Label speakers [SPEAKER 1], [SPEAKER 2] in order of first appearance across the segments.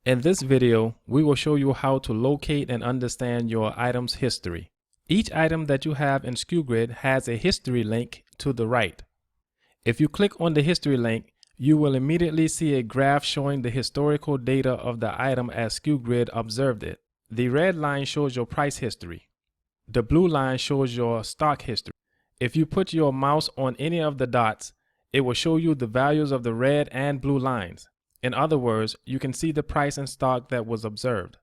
[SPEAKER 1] In this video, we will show you how to locate and understand your item's history. Each item that you have in Sku Grid has a history link to the right. If you click on the history link, you will immediately see a graph showing the historical data of the item as Sku Grid observed it. The red line shows your price history. The blue line shows your stock history. If you put your mouse on any of the dots, it will show you the values of the red and blue lines. In other words, you can see the price and stock that was observed.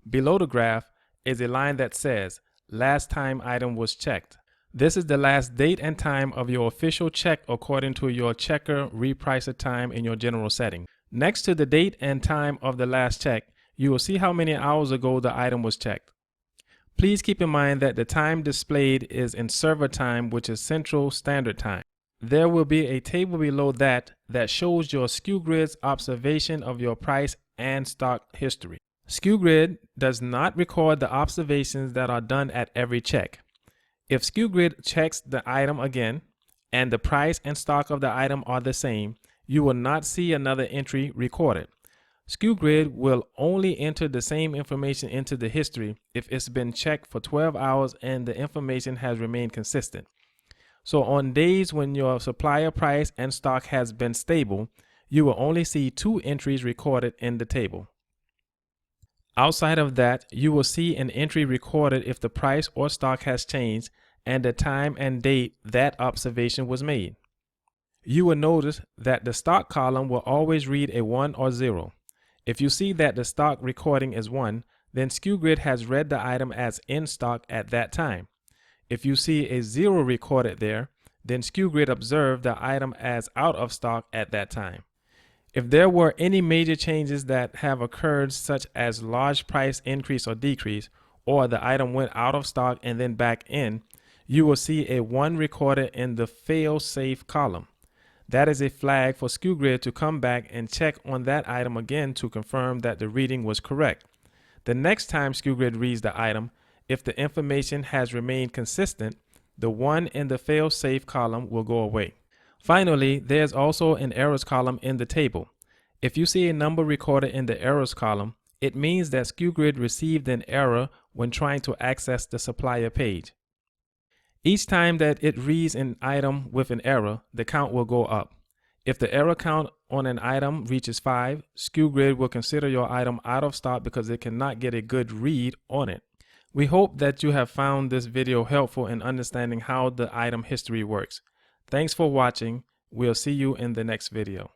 [SPEAKER 1] Below the graph is a line that says, last time item was checked. This is the last date and time of your official check according to your checker repricer time in your general setting. Next to the date and time of the last check, you will see how many hours ago the item was checked. Please keep in mind that the time displayed is in server time, which is Central Standard Time. There will be a table below that shows your Sku Grid's observation of your price and stock history. Sku Grid does not record the observations that are done at every check. If Sku Grid checks the item again and the price and stock of the item are the same, you will not see another entry recorded. Sku Grid will only enter the same information into the history if it's been checked for 12 hours and the information has remained consistent. So on days when your supplier price and stock has been stable, you will only see 2 entries recorded in the table. Outside of that, you will see an entry recorded if the price or stock has changed and the time and date that observation was made. You will notice that the stock column will always read a 1 or 0. If you see that the stock recording is 1, then Sku Grid has read the item as in stock at that time. If you see a 0 recorded there, then Sku Grid observed the item as out of stock at that time. If there were any major changes that have occurred, such as large price increase or decrease, or the item went out of stock and then back in, you will see a 1 recorded in the fail-safe column. That is a flag for Sku Grid to come back and check on that item again to confirm that the reading was correct. The next time Sku Grid reads the item, if the information has remained consistent, the 1 in the fail-safe column will go away. Finally, there's also an errors column in the table. If you see a number recorded in the errors column, it means that Sku Grid received an error when trying to access the supplier page. Each time that it reads an item with an error, the count will go up. If the error count on an item reaches 5, Sku Grid will consider your item out of stock because it cannot get a good read on it. We hope that you have found this video helpful in understanding how the item history works. Thanks for watching. We'll see you in the next video.